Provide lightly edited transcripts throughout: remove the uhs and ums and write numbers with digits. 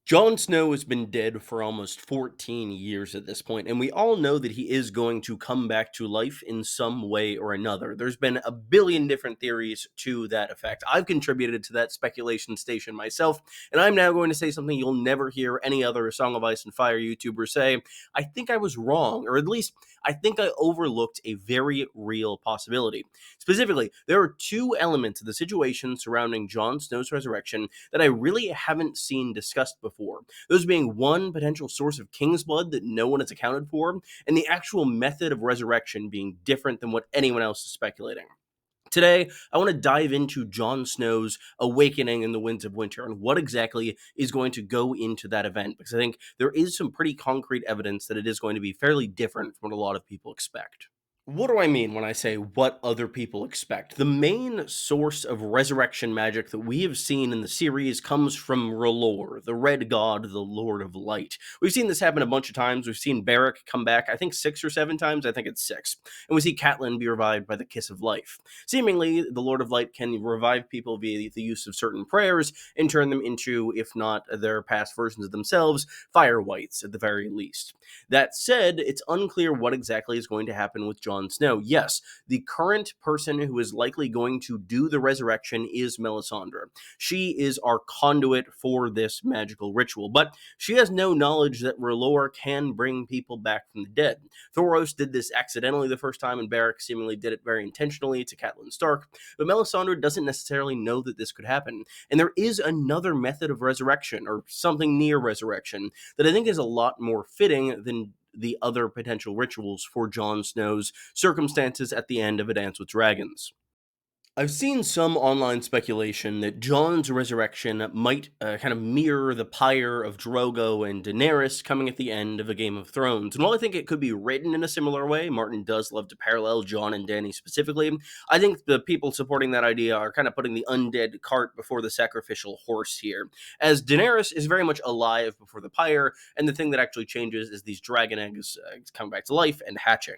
Jon Snow has been dead for almost 14 years at this point, and we all know that he is going to come back to life in some way or another. There's been a billion different theories to that effect. I've contributed to that speculation station myself, and I'm now going to say something you'll never hear any other Song of Ice and Fire YouTuber say. I think I was wrong, or at least I think I overlooked a very real possibility. Specifically, there are two elements of the situation surrounding Jon Snow's resurrection that I really haven't seen discussed before. Those being one potential source of king's blood that no one has accounted for, and the actual method of resurrection being different than what anyone else is speculating. Today, I want to dive into Jon Snow's awakening in the Winds of Winter and what exactly is going to go into that event, because I think there is some pretty concrete evidence that it is going to be fairly different from what a lot of people expect. What do I mean when I say what other people expect? The main source of resurrection magic that we have seen in the series comes from R'hllor, the Red God, the Lord of Light. We've seen this happen a bunch of times. We've seen Beric come back, I think 6 or 7 times. I think it's six. And we see Catelyn be revived by the Kiss of Life. Seemingly, the Lord of Light can revive people via the use of certain prayers and turn them into, if not their past versions of themselves, fire wights at the very least. That said, it's unclear what exactly is going to happen with Jon Snow. Yes, the current person who is likely going to do the resurrection is Melisandre. She is our conduit for this magical ritual, but she has no knowledge that R'hllor can bring people back from the dead. Thoros did this accidentally the first time, and Beric seemingly did it very intentionally to Catelyn Stark, but Melisandre doesn't necessarily know that this could happen. And there is another method of resurrection, or something near resurrection, that I think is a lot more fitting than the other potential rituals for Jon Snow's circumstances at the end of A Dance with Dragons. I've seen some online speculation that Jon's resurrection might kind of mirror the pyre of Drogo and Daenerys coming at the end of A Game of Thrones. And while I think it could be written in a similar way, Martin does love to parallel Jon and Dany specifically, I think the people supporting that idea are kind of putting the undead cart before the sacrificial horse here, as Daenerys is very much alive before the pyre, and the thing that actually changes is these dragon eggs coming back to life and hatching.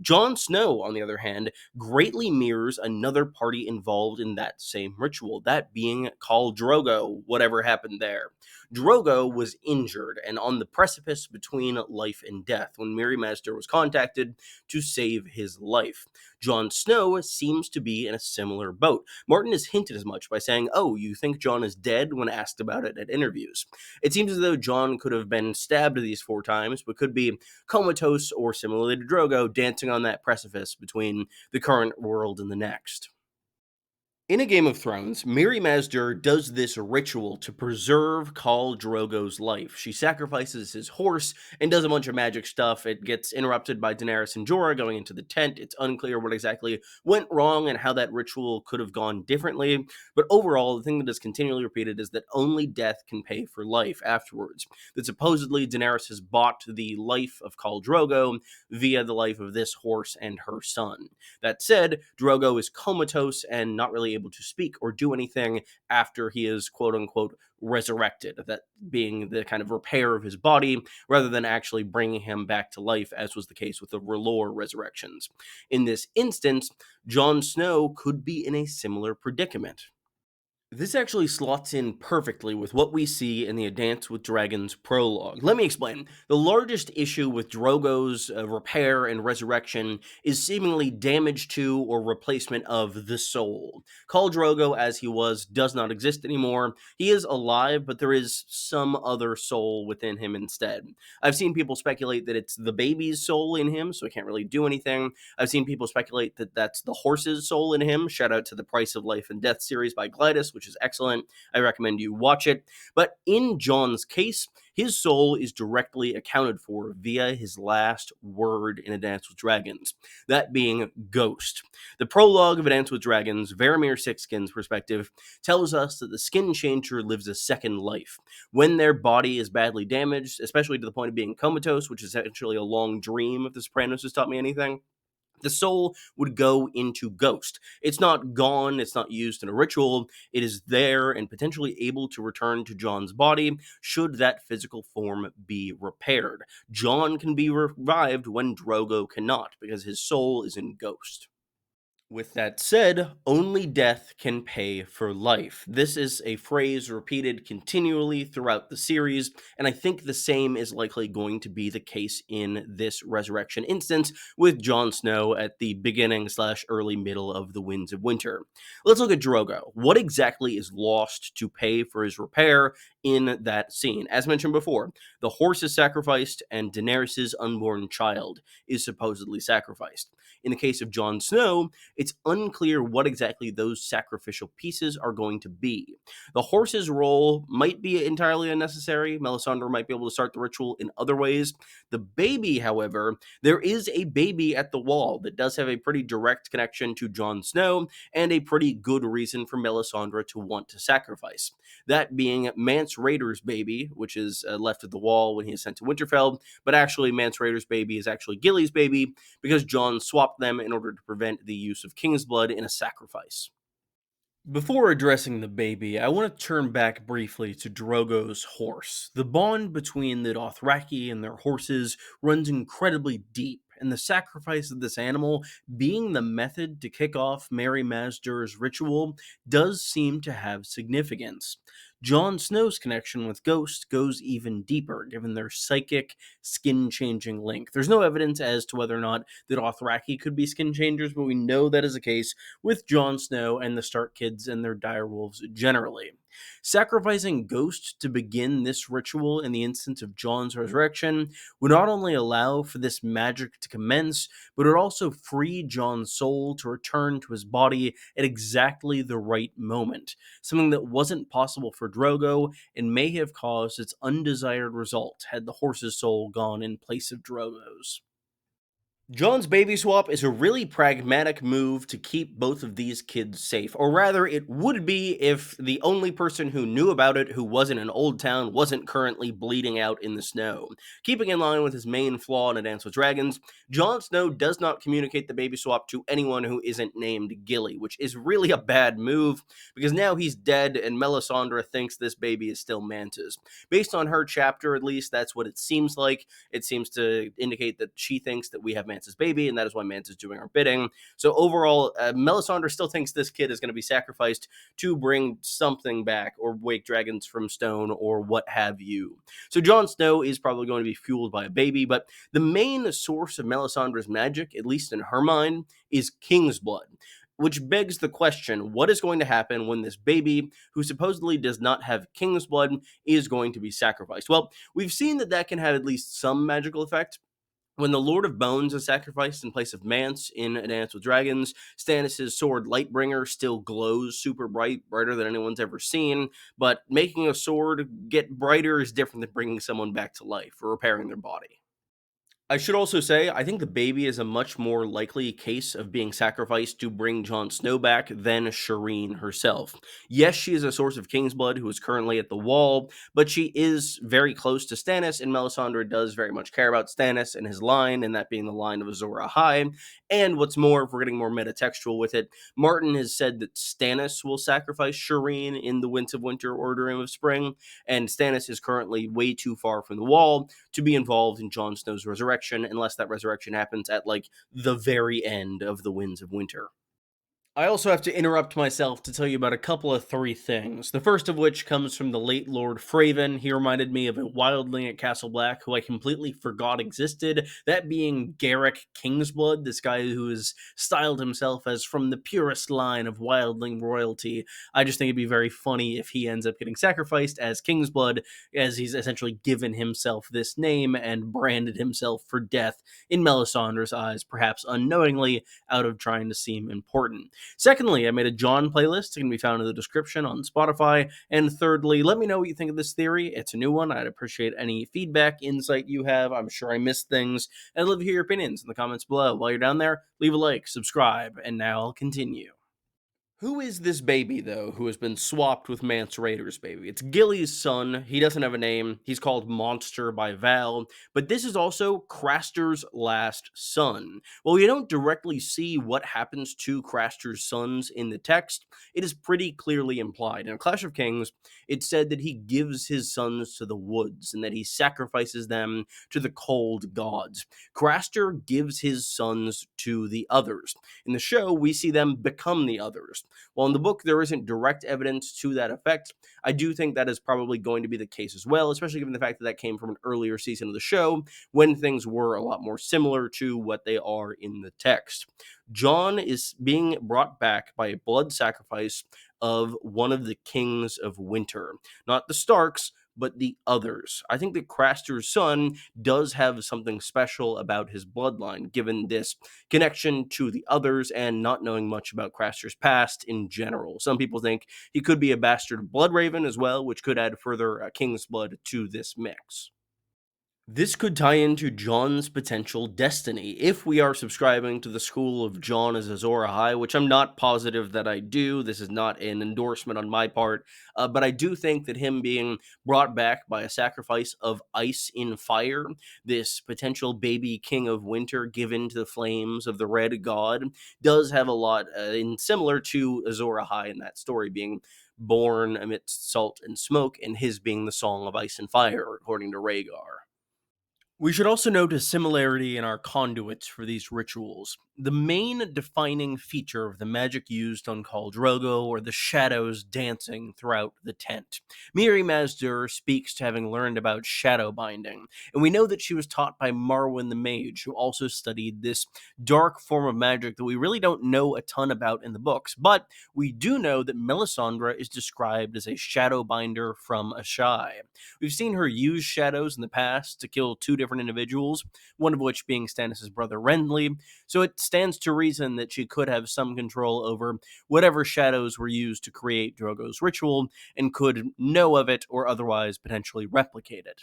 Jon Snow, on the other hand, greatly mirrors another party involved in that same ritual, that being Khal Drogo, whatever happened there. Drogo was injured and on the precipice between life and death when Mirri Maz was contacted to save his life. Jon Snow seems to be in a similar boat. Martin has hinted as much by saying, "Oh, you think Jon is dead?" when asked about it at interviews. It seems as though Jon could have been stabbed these 4 times, but could be comatose or similarly to Drogo, dancing on that precipice between the current world and the next. In A Game of Thrones, Mirri Maz does this ritual to preserve Khal Drogo's life. She sacrifices his horse and does a bunch of magic stuff. It gets interrupted by Daenerys and Jorah going into the tent. It's unclear what exactly went wrong and how that ritual could have gone differently. But overall, the thing that is continually repeated is that only death can pay for life afterwards. That supposedly Daenerys has bought the life of Khal Drogo via the life of this horse and her son. That said, Drogo is comatose and not really able to speak or do anything after he is quote unquote resurrected, that being the kind of repair of his body rather than actually bringing him back to life, as was the case with the R'hllor resurrections. In this instance, Jon Snow could be in a similar predicament. This actually slots in perfectly with what we see in the A Dance with Dragons prologue. Let me explain. The largest issue with Drogo's repair and resurrection is seemingly damage to or replacement of the soul. Khal Drogo, as he was, does not exist anymore. He is alive, but there is some other soul within him instead. I've seen people speculate that it's the baby's soul in him, so he can't really do anything. I've seen people speculate that that's the horse's soul in him. Shout out to the Price of Life and Death series by Glidus, which is excellent. I recommend you watch it. But in Jon's case, his soul is directly accounted for via his last word in A Dance with Dragons, that being ghost. The prologue of A Dance with Dragons, Varamir Sixskin's perspective, tells us that the skin changer lives a second life. When their body is badly damaged, especially to the point of being comatose, which is essentially a long dream if The Sopranos has taught me anything, the soul would go into ghost. It's not gone, it's not used in a ritual, it is there and potentially able to return to Jon's body should that physical form be repaired. Jon can be revived when Drogo cannot, because his soul is in ghost. With that said, only death can pay for life. This is a phrase repeated continually throughout the series, and I think the same is likely going to be the case in this resurrection instance with Jon Snow at the beginning slash early middle of the Winds of Winter. Let's look at Drogo. What exactly is lost to pay for his repair in that scene? As mentioned before, the horse is sacrificed, and Daenerys' unborn child is supposedly sacrificed. In the case of Jon Snow, it's unclear what exactly those sacrificial pieces are going to be. The horse's role might be entirely unnecessary. Melisandre might be able to start the ritual in other ways. The baby, however, there is a baby at the wall that does have a pretty direct connection to Jon Snow and a pretty good reason for Melisandre to want to sacrifice. That being Mance Rayder's baby, which is left at the wall when he is sent to Winterfell, but actually Mance Rayder's baby is actually Gilly's baby because Jon swapped them in order to prevent the use of king's blood in a sacrifice. Before addressing the baby, I want to turn back briefly to Drogo's horse. The bond between the Dothraki and their horses runs incredibly deep, and the sacrifice of this animal being the method to kick off Mary Masder's ritual does seem to have significance. Jon Snow's connection with Ghost goes even deeper, given their psychic, skin changing link. There's no evidence as to whether or not the Dothraki could be skin changers, but we know that is the case with Jon Snow and the Stark kids and their direwolves generally. Sacrificing Ghost to begin this ritual in the instance of Jon's resurrection would not only allow for this magic to commence, but it would also free Jon's soul to return to his body at exactly the right moment, something that wasn't possible for Drogo and may have caused its undesired result had the horse's soul gone in place of Drogo's. John's baby swap is a really pragmatic move to keep both of these kids safe. Or rather, it would be if the only person who knew about it who wasn't in Old Town wasn't currently bleeding out in the snow. Keeping in line with his main flaw in A Dance with Dragons, Jon Snow does not communicate the baby swap to anyone who isn't named Gilly, which is really a bad move because now he's dead and Melisandre thinks this baby is still Manta's. Based on her chapter, at least, that's what it seems like. It seems to indicate that she thinks that we have Mance's baby, and that is why Mance is doing our bidding. So overall, Melisandre still thinks this kid is going to be sacrificed to bring something back, or wake dragons from stone, or what have you. So Jon Snow is probably going to be fueled by a baby, but the main source of Melisandre's magic, at least in her mind, is king's blood. Which begs the question, what is going to happen when this baby, who supposedly does not have king's blood, is going to be sacrificed? Well, we've seen that that can have at least some magical effect. When the Lord of Bones is sacrificed in place of Mance in A Dance with Dragons, Stannis' sword Lightbringer still glows super bright, brighter than anyone's ever seen, but making a sword get brighter is different than bringing someone back to life or repairing their body. I should also say, I think the baby is a much more likely case of being sacrificed to bring Jon Snow back than Shireen herself. Yes, she is a source of King's blood who is currently at the wall, but she is very close to Stannis, and Melisandre does very much care about Stannis and his line, and that being the line of Azor Ahai. And what's more, if we're getting more metatextual with it, Martin has said that Stannis will sacrifice Shireen in the Winds of Winter or Dream of Spring, and Stannis is currently way too far from the wall to be involved in Jon Snow's resurrection unless that resurrection happens at like the very end of the Winds of Winter. I also have to interrupt myself to tell you about a couple of three things. The first of which comes from the late Lord Fraven. He reminded me of a wildling at Castle Black who I completely forgot existed. That being Garrick Kingsblood, this guy who has styled himself as from the purest line of wildling royalty. I just think it'd be very funny if he ends up getting sacrificed as Kingsblood, as he's essentially given himself this name and branded himself for death in Melisandre's eyes, perhaps unknowingly, out of trying to seem important. Secondly, I made a John playlist. It can be found in the description on Spotify. And thirdly, let me know what you think of this theory. It's a new one. I'd appreciate any feedback, insight you have. I'm sure I missed things. And I'd love to hear your opinions in the comments below. While you're down there, leave a like, subscribe, and now I'll continue. Who is this baby, though, who has been swapped with Mance Rayder's baby? It's Gilly's son. He doesn't have a name. He's called Monster by Val, but this is also Craster's last son. While we don't directly see what happens to Craster's sons in the text, it is pretty clearly implied. In Clash of Kings, it said that he gives his sons to the woods and that he sacrifices them to the cold gods. Craster gives his sons to the others. In the show, we see them become the others. While in the book there isn't direct evidence to that effect, I do think that is probably going to be the case as well, especially given the fact that that came from an earlier season of the show when things were a lot more similar to what they are in the text. Jon is being brought back by a blood sacrifice of one of the kings of winter, not the Starks, but the others. I think that Craster's son does have something special about his bloodline, given this connection to the others and not knowing much about Craster's past in general. Some people think he could be a bastard Bloodraven as well, which could add further King's blood to this mix. This could tie into Jon's potential destiny if we are subscribing to the school of Jon as Azor Ahai, which I'm not positive that I do. This is not an endorsement on my part, but I do think that him being brought back by a sacrifice of ice in fire, this potential baby king of winter given to the flames of the red god, does have a lot in similar to Azor Ahai in that story being born amidst salt and smoke, and his being the song of ice and fire, according to Rhaegar. We should also note a similarity in our conduits for these rituals. The main defining feature of the magic used on Khal Drogo are the shadows dancing throughout the tent. Miri Mazdur speaks to having learned about shadow binding, and we know that she was taught by Marwyn the Mage, who also studied this dark form of magic that we really don't know a ton about in the books, but we do know that Melisandre is described as a shadow binder from Ashai. We've seen her use shadows in the past to kill two different individuals, one of which being Stannis' brother Renly, so it stands to reason that she could have some control over whatever shadows were used to create Drogo's ritual and could know of it or otherwise potentially replicate it.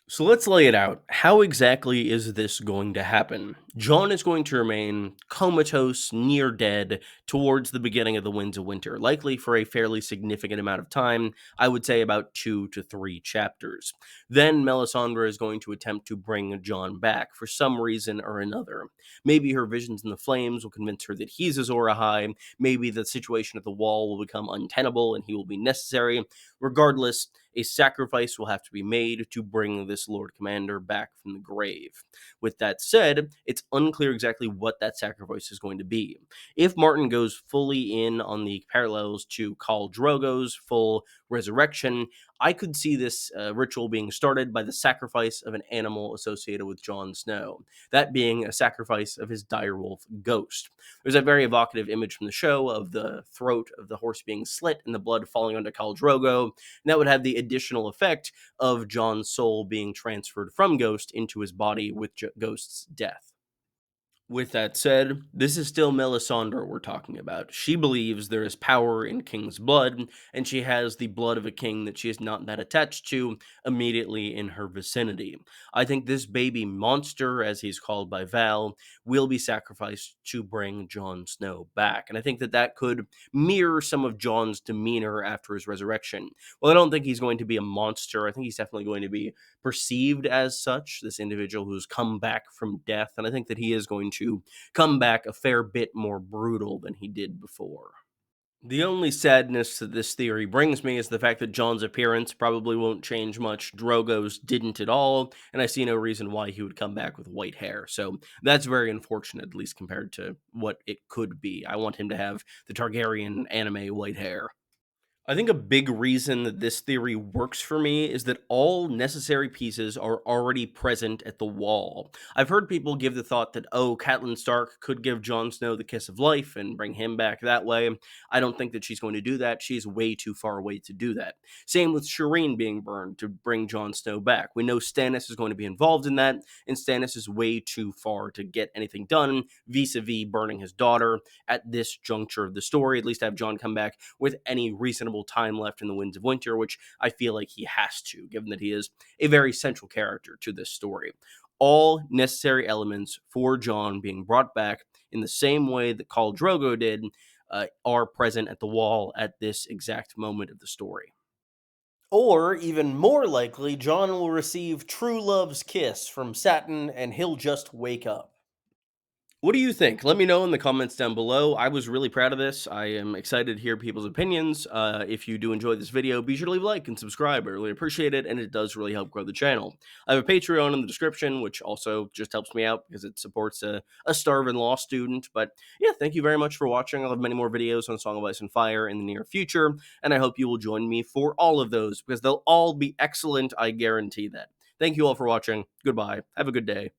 So let's lay it out. How exactly is this going to happen? Jon is going to remain comatose, near dead, towards the beginning of the Winds of Winter, likely for a fairly significant amount of time, I would say about 2 to 3 chapters. Then Melisandre is going to attempt to bring Jon back for some reason or another. Maybe her visions in the flames will convince her that he's Azor Ahai, maybe the situation at the wall will become untenable and he will be necessary. Regardless, a sacrifice will have to be made to bring this Lord Commander back from the grave. With that said, it's unclear exactly what that sacrifice is going to be. If Martin goes fully in on the parallels to Khal Drogo's full resurrection, I could see this ritual being started by the sacrifice of an animal associated with Jon Snow, that being a sacrifice of his direwolf ghost. There's a very evocative image from the show of the throat of the horse being slit and the blood falling onto Khal Drogo, and that would have the additional effect of Jon's soul being transferred from Ghost into his body with Ghost's death. With that said, this is still Melisandre we're talking about. She believes there is power in King's blood, and she has the blood of a king that she is not that attached to immediately in her vicinity. I think this baby monster, as he's called by Val, will be sacrificed to bring Jon Snow back. And I think that that could mirror some of Jon's demeanor after his resurrection. Well, I don't think he's going to be a monster. I think he's definitely going to be perceived as such, this individual who's come back from death. And I think that he is going to come back a fair bit more brutal than he did before. The only sadness that this theory brings me is the fact that Jon's appearance probably won't change much. Drogo's didn't at all, and I see no reason why he would come back with white hair. So that's very unfortunate, at least compared to what it could be. I want him to have the Targaryen anime white hair. I think a big reason that this theory works for me is that all necessary pieces are already present at the wall. I've heard people give the thought that, oh, Catelyn Stark could give Jon Snow the kiss of life and bring him back that way. I don't think that she's going to do that. She's way too far away to do that. Same with Shireen being burned to bring Jon Snow back. We know Stannis is going to be involved in that, and Stannis is way too far to get anything done vis-a-vis burning his daughter at this juncture of the story. At least have Jon come back with any reasonable time left in the Winds of Winter, which I feel like he has to, given that he is a very central character to this story. All necessary elements for Jon being brought back in the same way that Khal Drogo did are present at the wall at this exact moment of the story. Or, even more likely, Jon will receive true love's kiss from Satin and he'll just wake up. What do you think? Let me know in the comments down below. I was really proud of this. I am excited to hear people's opinions. If you do enjoy this video, be sure to leave a like and subscribe. I really appreciate it, and it does really help grow the channel. I have a Patreon in the description, which also just helps me out because it supports a starving law student. But yeah, thank you very much for watching. I'll have many more videos on Song of Ice and Fire in the near future, and I hope you will join me for all of those because they'll all be excellent. I guarantee that. Thank you all for watching. Goodbye. Have a good day.